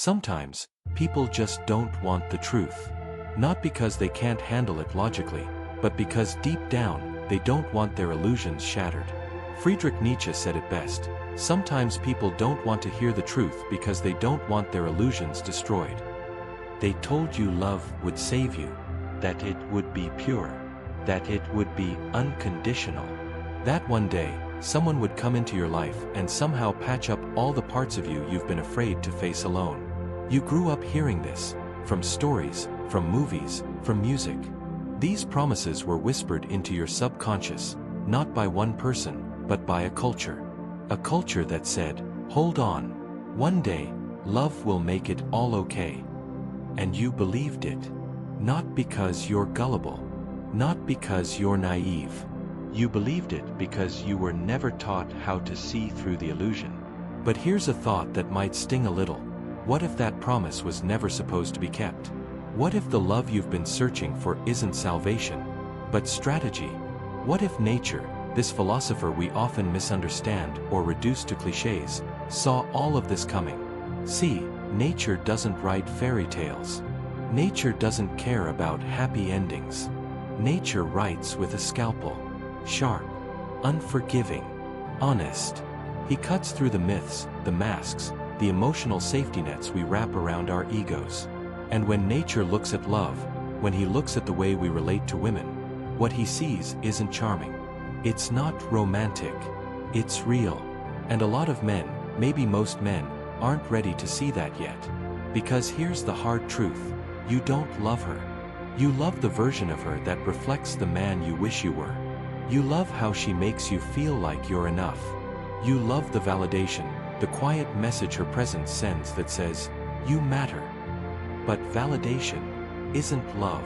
Sometimes, people just don't want the truth. Not because they can't handle it logically, but because deep down, they don't want their illusions shattered. Friedrich Nietzsche said it best: sometimes people don't want to hear the truth because they don't want their illusions destroyed. They told you love would save you, that it would be pure, that it would be unconditional. That one day, someone would come into your life and somehow patch up all the parts of you you've been afraid to face alone. You grew up hearing this, from stories, from movies, from music. These promises were whispered into your subconscious, not by one person, but by a culture. A culture that said, hold on, one day, love will make it all okay. And you believed it. Not because you're gullible. Not because you're naive. You believed it because you were never taught how to see through the illusion. But here's a thought that might sting a little. What if that promise was never supposed to be kept? What if the love you've been searching for isn't salvation, but strategy? What if nature, this philosopher we often misunderstand or reduce to cliches, saw all of this coming? See, nature doesn't write fairy tales. Nature doesn't care about happy endings. Nature writes with a scalpel. Sharp, unforgiving, honest. He cuts through the myths, the masks, the emotional safety nets we wrap around our egos. And when nature looks at love, when he looks at the way we relate to women, what he sees isn't charming. It's not romantic. It's real. And a lot of men, maybe most men, aren't ready to see that yet. Because here's the hard truth. You don't love her. You love the version of her that reflects the man you wish you were. You love how she makes you feel like you're enough. You love the validation, the quiet message her presence sends that says, you matter. But validation isn't love.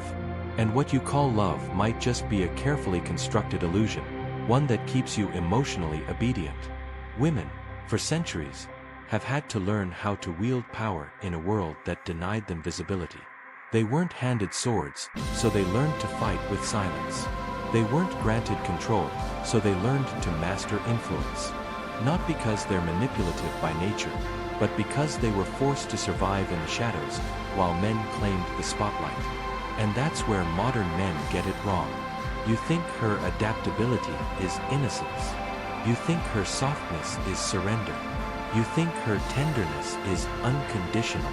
And what you call love might just be a carefully constructed illusion, one that keeps you emotionally obedient. Women, for centuries, have had to learn how to wield power in a world that denied them visibility. They weren't handed swords, so they learned to fight with silence. They weren't granted control, so they learned to master influence. Not because they're manipulative by nature, but because they were forced to survive in the shadows, while men claimed the spotlight. And that's where modern men get it wrong. You think her adaptability is innocence. You think her softness is surrender. You think her tenderness is unconditional.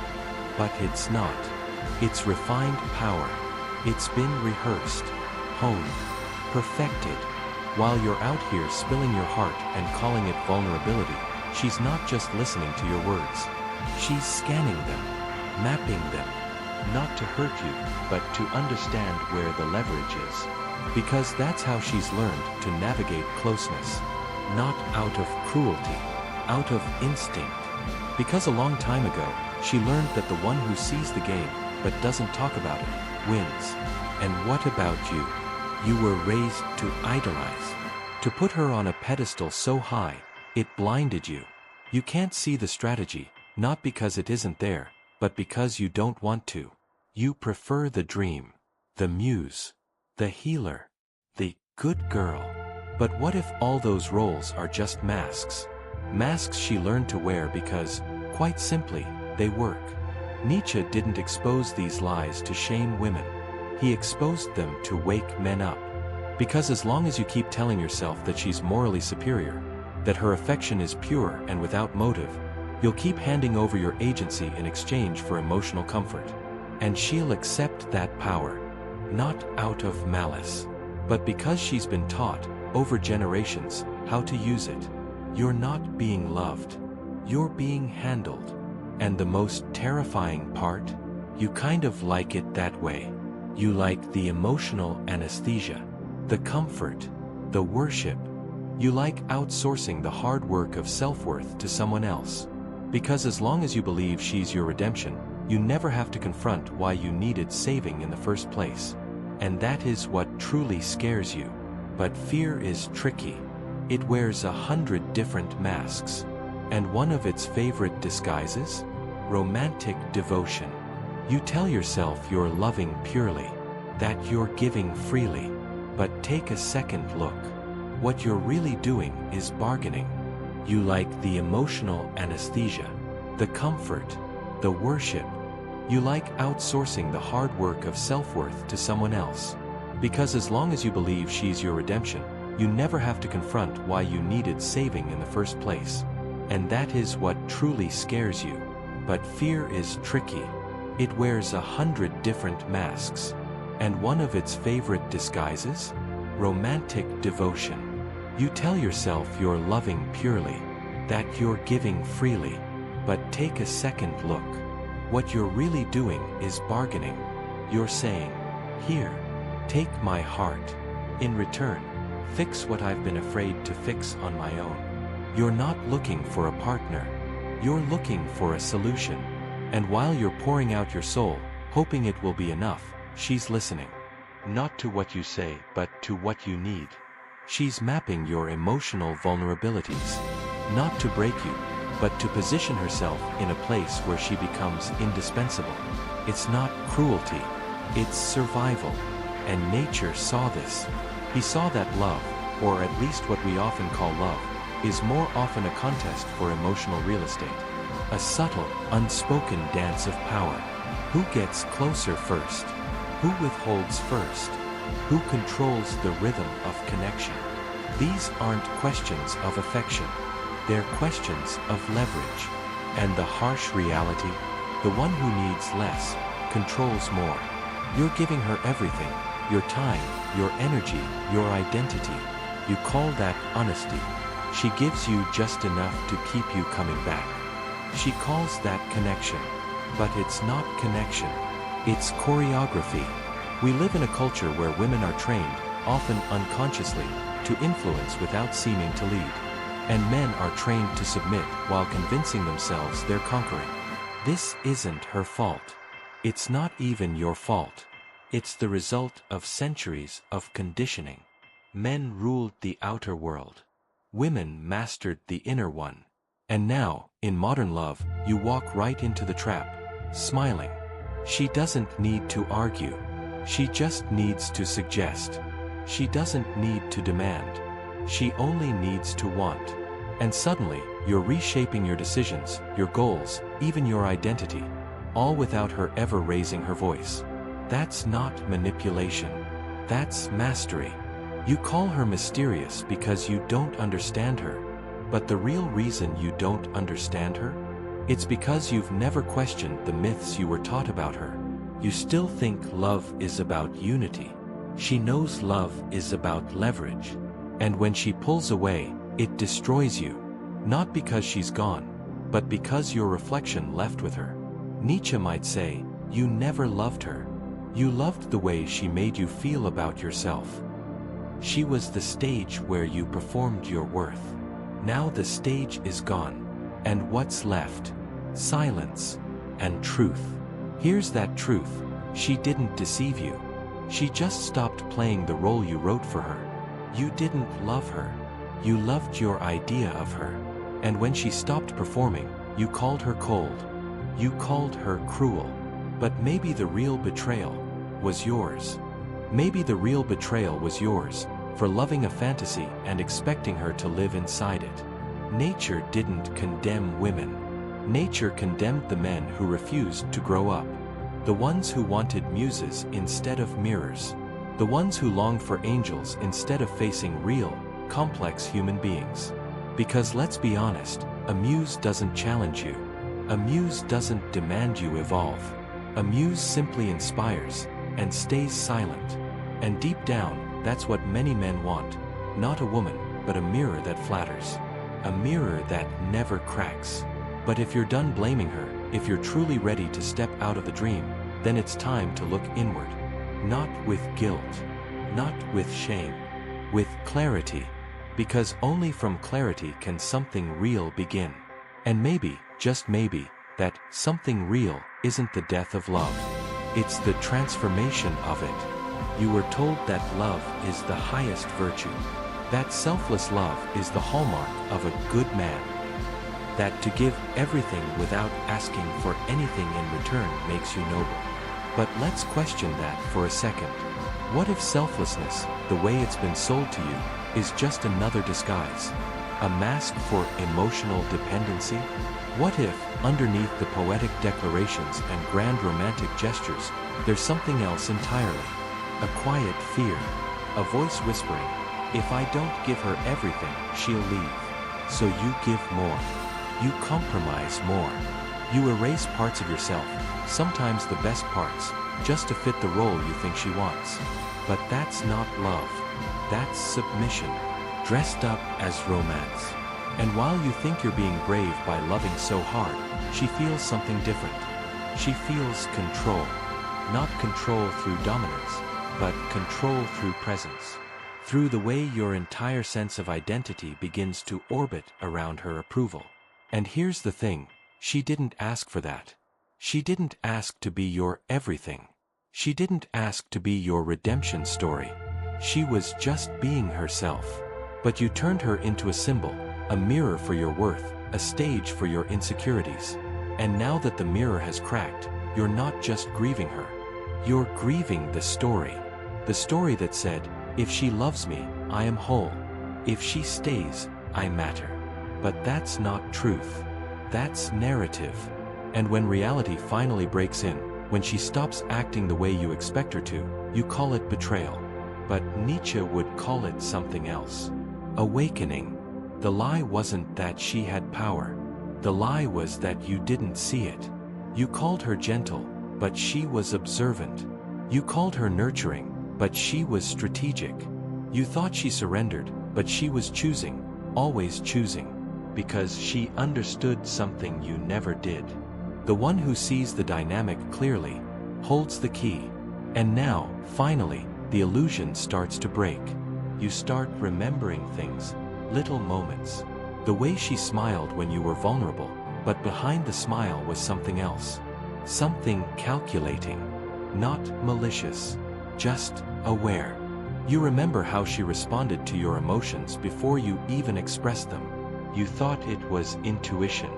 But it's not. It's refined power. It's been rehearsed, honed, perfected. While you're out here spilling your heart and calling it vulnerability, she's not just listening to your words. She's scanning them, mapping them, not to hurt you, but to understand where the leverage is. Because that's how she's learned to navigate closeness. Not out of cruelty, out of instinct. Because a long time ago, she learned that the one who sees the game, but doesn't talk about it, wins. And what about you? You were raised to idolize. To put her on a pedestal so high, it blinded you. You can't see the strategy, not because it isn't there, but because you don't want to. You prefer the dream, the muse, the healer, the good girl. But what if all those roles are just masks? Masks she learned to wear because, quite simply, they work. Nietzsche didn't expose these lies to shame women. He exposed them to wake men up. Because as long as you keep telling yourself that she's morally superior, that her affection is pure and without motive, you'll keep handing over your agency in exchange for emotional comfort. And she'll accept that power, not out of malice, but because she's been taught, over generations, how to use it. You're not being loved. You're being handled. And the most terrifying part? You kind of like it that way. You like the emotional anesthesia, the comfort, the worship. You like outsourcing the hard work of self-worth to someone else. Because as long as you believe she's your redemption, you never have to confront why you needed saving in the first place. And that is what truly scares you. But fear is tricky. It wears 100 different masks. And one of its favorite disguises? Romantic devotion. You tell yourself you're loving purely, that you're giving freely. But take a second look. What you're really doing is bargaining. You like the emotional anesthesia, the comfort, the worship. You like outsourcing the hard work of self-worth to someone else. Because as long as you believe she's your redemption, you never have to confront why you needed saving in the first place. And that is what truly scares you. But fear is tricky. It wears 100 different masks. And one of its favorite disguises? Romantic devotion. You tell yourself you're loving purely, that you're giving freely. But take a second look. What you're really doing is bargaining. You're saying, "Here, take my heart. In return, fix what I've been afraid to fix on my own." You're not looking for a partner. You're looking for a solution. And while you're pouring out your soul, hoping it will be enough, she's listening. Not to what you say, but to what you need. She's mapping your emotional vulnerabilities. Not to break you, but to position herself in a place where she becomes indispensable. It's not cruelty, it's survival. And nature saw this. He saw that love, or at least what we often call love, is more often a contest for emotional real estate. A subtle, unspoken dance of power. Who gets closer first? Who withholds first? Who controls the rhythm of connection? These aren't questions of affection. They're questions of leverage. And the harsh reality, the one who needs less, controls more. You're giving her everything, your time, your energy, your identity. You call that honesty. She gives you just enough to keep you coming back. She calls that connection. But it's not connection. It's choreography. We live in a culture where women are trained, often unconsciously, to influence without seeming to lead. And men are trained to submit while convincing themselves they're conquering. This isn't her fault. It's not even your fault. It's the result of centuries of conditioning. Men ruled the outer world. Women mastered the inner one. And now, in modern love, you walk right into the trap, smiling. She doesn't need to argue. She just needs to suggest. She doesn't need to demand. She only needs to want. And suddenly, you're reshaping your decisions, your goals, even your identity, all without her ever raising her voice. That's not manipulation. That's mastery. You call her mysterious because you don't understand her. But the real reason you don't understand her? It's because you've never questioned the myths you were taught about her. You still think love is about unity. She knows love is about leverage. And when she pulls away, it destroys you. Not because she's gone, but because your reflection left with her. Nietzsche might say, you never loved her. You loved the way she made you feel about yourself. She was the stage where you performed your worth. Now the stage is gone. And what's left? Silence and truth. Here's that truth. She didn't deceive you. She just stopped playing the role you wrote for her. You didn't love her. You loved your idea of her. And when she stopped performing, you called her cold. You called her cruel. But maybe the real betrayal was yours. Maybe the real betrayal was yours, for loving a fantasy and expecting her to live inside it. Nature didn't condemn women. Nature condemned the men who refused to grow up. The ones who wanted muses instead of mirrors. The ones who longed for angels instead of facing real, complex human beings. Because let's be honest, a muse doesn't challenge you. A muse doesn't demand you evolve. A muse simply inspires and stays silent. And deep down, that's what many men want. Not a woman, but a mirror that flatters. A mirror that never cracks. But if you're done blaming her, if you're truly ready to step out of the dream, then it's time to look inward. Not with guilt. Not with shame. With clarity. Because only from clarity can something real begin. And maybe, just maybe, that something real isn't the death of love. It's the transformation of it. You were told that love is the highest virtue. That selfless love is the hallmark of a good man. That to give everything without asking for anything in return makes you noble. But let's question that for a second. What if selflessness, the way it's been sold to you, is just another disguise? A mask for emotional dependency? What if, underneath the poetic declarations and grand romantic gestures, there's something else entirely? A quiet fear. A voice whispering, if I don't give her everything, she'll leave. So you give more. You compromise more. You erase parts of yourself, sometimes the best parts, just to fit the role you think she wants. But that's not love. That's submission, dressed up as romance. And while you think you're being brave by loving so hard, she feels something different. She feels control. Not control through dominance, but control through presence. Through the way your entire sense of identity begins to orbit around her approval. And here's the thing, she didn't ask for that. She didn't ask to be your everything. She didn't ask to be your redemption story. She was just being herself. But you turned her into a symbol, a mirror for your worth, a stage for your insecurities. And now that the mirror has cracked, you're not just grieving her. You're grieving the story. The story that said, if she loves me, I am whole. If she stays, I matter. But that's not truth. That's narrative. And when reality finally breaks in, when she stops acting the way you expect her to, you call it betrayal. But Nietzsche would call it something else. Awakening. The lie wasn't that she had power. The lie was that you didn't see it. You called her gentle, but she was observant. You called her nurturing, but she was strategic. You thought she surrendered, but she was choosing, always choosing. Because she understood something you never did. The one who sees the dynamic clearly, holds the key. And now, finally, the illusion starts to break. You start remembering things, little moments. The way she smiled when you were vulnerable, but behind the smile was something else. Something calculating, not malicious, just aware. You remember how she responded to your emotions before you even expressed them. You thought it was intuition,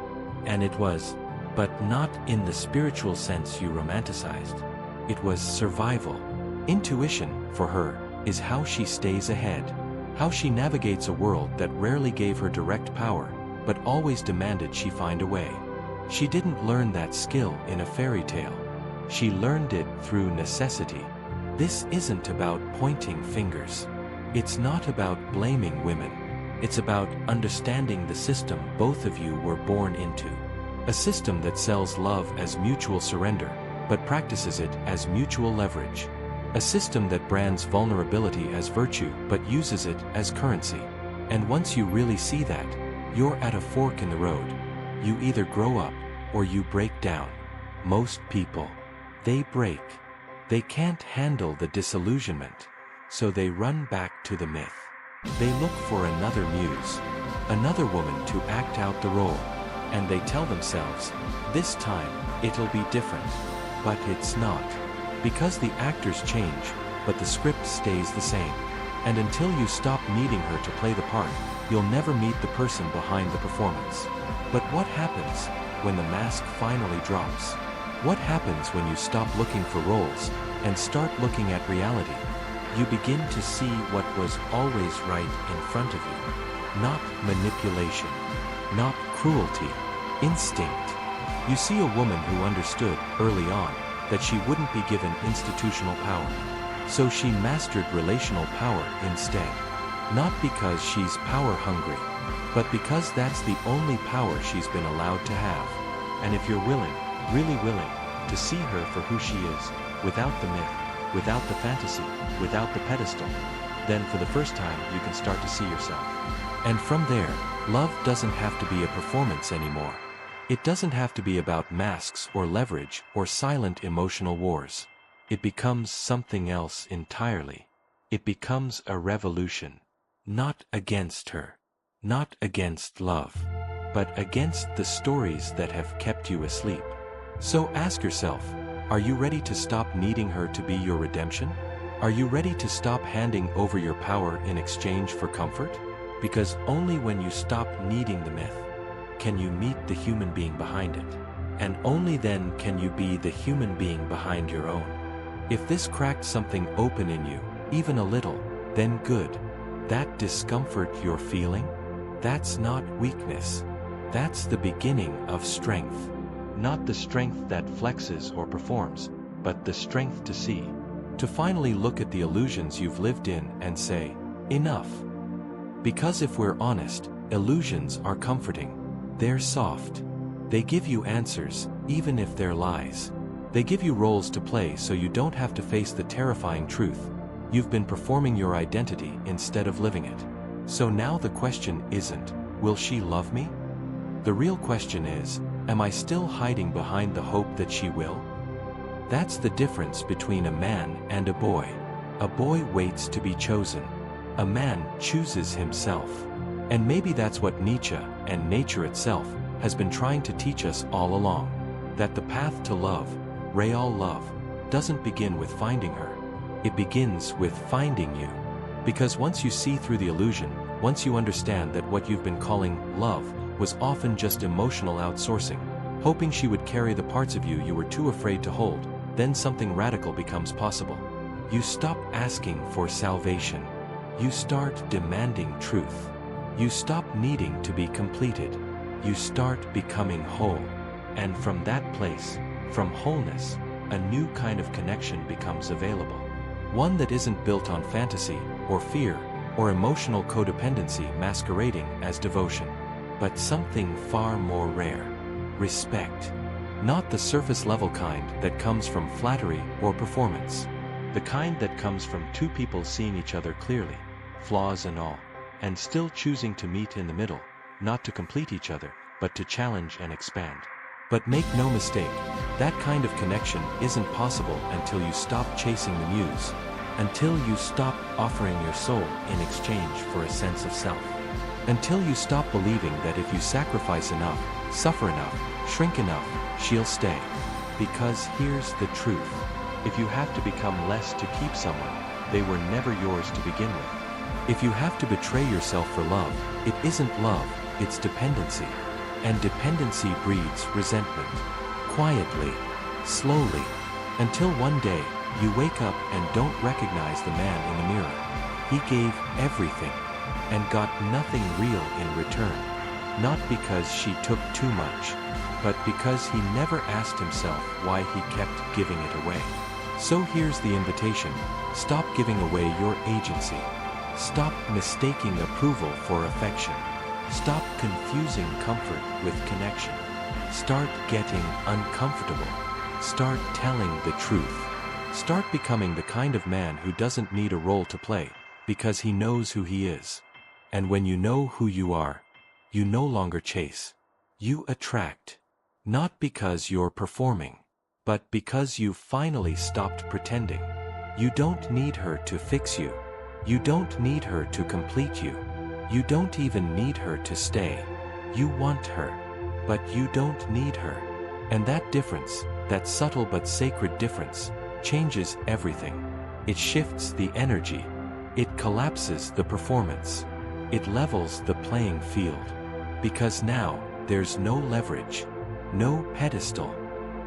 and it was, but not in the spiritual sense you romanticized. It was survival. Intuition, for her, is how she stays ahead, how she navigates a world that rarely gave her direct power, but always demanded she find a way. She didn't learn that skill in a fairy tale. She learned it through necessity. This isn't about pointing fingers. It's not about blaming women. It's about understanding the system both of you were born into. A system that sells love as mutual surrender, but practices it as mutual leverage. A system that brands vulnerability as virtue but uses it as currency. And once you really see that, you're at a fork in the road. You either grow up, or you break down. Most people, they break. They can't handle the disillusionment, so they run back to the myth. They look for another muse, another woman to act out the role, and they tell themselves, this time, it'll be different. But it's not. Because the actors change, but the script stays the same. And until you stop needing her to play the part, you'll never meet the person behind the performance. But what happens when the mask finally drops? What happens when you stop looking for roles and start looking at reality? You begin to see what was always right in front of you. Not manipulation, not cruelty, instinct. You see a woman who understood, early on, that she wouldn't be given institutional power. So she mastered relational power instead. Not because she's power hungry, but because that's the only power she's been allowed to have. And if you're willing, really willing, to see her for who she is, without the myth, without the fantasy, without the pedestal, then for the first time you can start to see yourself. And from there, love doesn't have to be a performance anymore. It doesn't have to be about masks or leverage or silent emotional wars. It becomes something else entirely. It becomes a revolution. Not against her. Not against love. But against the stories that have kept you asleep. So ask yourself, are you ready to stop needing her to be your redemption? Are you ready to stop handing over your power in exchange for comfort? Because only when you stop needing the myth, can you meet the human being behind it. And only then can you be the human being behind your own. If this cracked something open in you, even a little, then good. That discomfort you're feeling? That's not weakness. That's the beginning of strength. Not the strength that flexes or performs, but the strength to see. To finally look at the illusions you've lived in and say, enough. Because if we're honest, illusions are comforting. They're soft. They give you answers, even if they're lies. They give you roles to play so you don't have to face the terrifying truth. You've been performing your identity instead of living it. So now the question isn't, will she love me? The real question is, am I still hiding behind the hope that she will? That's the difference between a man and a boy. A boy waits to be chosen. A man chooses himself. And maybe that's what Nietzsche, and nature itself, has been trying to teach us all along. That the path to love, real love, doesn't begin with finding her. It begins with finding you. Because once you see through the illusion, once you understand that what you've been calling love was often just emotional outsourcing, hoping she would carry the parts of you you were too afraid to hold, then something radical becomes possible. You stop asking for salvation. You start demanding truth. You stop needing to be completed. You start becoming whole. And from that place, from wholeness, a new kind of connection becomes available. One that isn't built on fantasy, or fear, or emotional codependency masquerading as devotion. But something far more rare. Respect. Not the surface-level kind that comes from flattery or performance. The kind that comes from two people seeing each other clearly, flaws and all, and still choosing to meet in the middle, not to complete each other, but to challenge and expand. But make no mistake, that kind of connection isn't possible until you stop chasing the muse, until you stop offering your soul in exchange for a sense of self. Until you stop believing that if you sacrifice enough, suffer enough, shrink enough, she'll stay. Because here's the truth. If you have to become less to keep someone, they were never yours to begin with. If you have to betray yourself for love, it isn't love, it's dependency. And dependency breeds resentment. Quietly, slowly, until one day, you wake up and don't recognize the man in the mirror. He gave everything, and got nothing real in return. Not because she took too much, but because he never asked himself why he kept giving it away. So here's the invitation. Stop giving away your agency. Stop mistaking approval for affection. Stop confusing comfort with connection. Start getting uncomfortable. Start telling the truth. Start becoming the kind of man who doesn't need a role to play, because he knows who he is. And when you know who you are, you no longer chase. You attract. Not because you're performing, but because you finally stopped pretending. You don't need her to fix you. You don't need her to complete you. You don't even need her to stay. You want her, but you don't need her. And that difference, that subtle but sacred difference, changes everything. It shifts the energy. It collapses the performance. It levels the playing field. Because now, there's no leverage, no pedestal,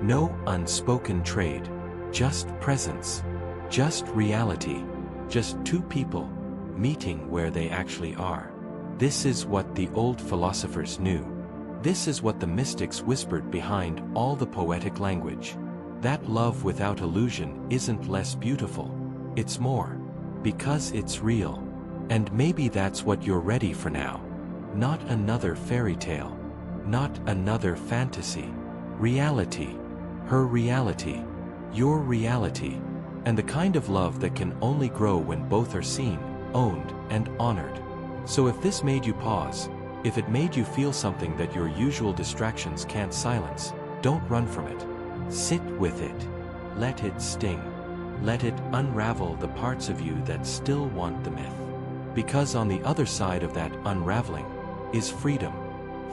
no unspoken trade, just presence, just reality, just two people meeting where they actually are. This is what the old philosophers knew. This is what the mystics whispered behind all the poetic language. That love without illusion isn't less beautiful, it's more, because it's real. And maybe that's what you're ready for now. Not another fairy tale. Not another fantasy. Reality. Her reality. Your reality. And the kind of love that can only grow when both are seen, owned, and honored. So if this made you pause, if it made you feel something that your usual distractions can't silence, don't run from it. Sit with it. Let it sting. Let it unravel the parts of you that still want the myth. Because on the other side of that unraveling is freedom.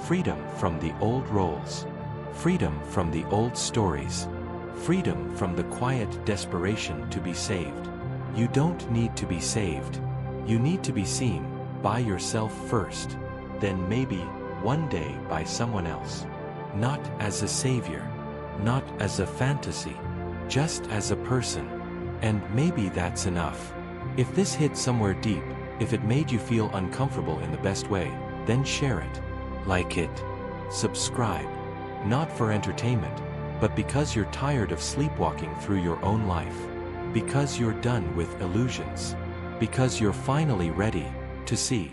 Freedom from the old roles. Freedom from the old stories. Freedom from the quiet desperation to be saved. You don't need to be saved. You need to be seen by yourself first, then maybe one day by someone else. Not as a savior, not as a fantasy, just as a person. And maybe that's enough. If this hit somewhere deep, if it made you feel uncomfortable in the best way, then share it. Like it. Subscribe. Not for entertainment, but because you're tired of sleepwalking through your own life. Because you're done with illusions. Because you're finally ready to see.